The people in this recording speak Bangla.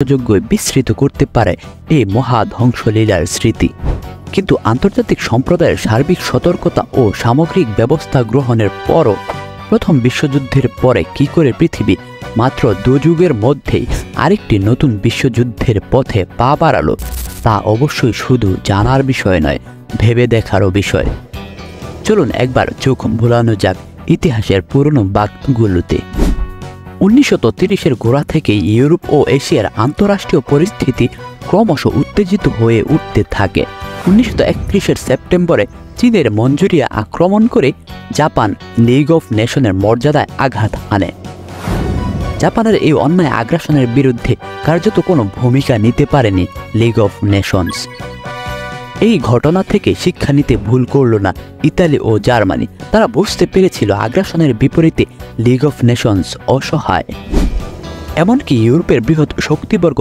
যোগ্য বিস্তৃত করতে পারে এই মহা ধ্বংসলীলার স্মৃতি। কিন্তু আন্তর্জাতিক সম্প্রদায়ের সার্বিক সতর্কতা ও সামগ্রিক ব্যবস্থা গ্রহণের পরও প্রথম বিশ্বযুদ্ধের পরে কি করে পৃথিবী মাত্র 2 যুগের মধ্যেই আরেকটি নতুন বিশ্বযুদ্ধের পথে পা বাড়ালো, তা অবশ্যই শুধু জানার বিষয় নয়, ভেবে দেখারও বিষয়। চলুন একবার চোখ ভোলানো যাক ইতিহাসের পুরনো বাঁকগুলোতে। 1930-এর গোড়া থেকে ইউরোপ ও এশিয়ার আন্তঃরাষ্ট্রীয় পরিস্থিতি ক্রমশ উত্তেজিত হয়ে উঠতে থাকে। 1931-এর সেপ্টেম্বরে চীনের মঞ্জুরিয়া আক্রমণ করে জাপান লিগ অফ নেশনের মর্যাদায় আঘাত আনে। জাপানের এই অন্যায় আগ্রাসনের বিরুদ্ধে কার্যত কোনো ভূমিকা নিতে পারেনি লিগ অফ নেশনস। এই ঘটনা থেকে শিক্ষা নিতে ভুল করল না ইতালি ও জার্মানি। তারা বুঝতে পেরেছিল আগ্রাসনের বিপরীতে লিগ অফ নেশনস অসহায়। এমনকি ইউরোপের বৃহৎ শক্তিবর্গ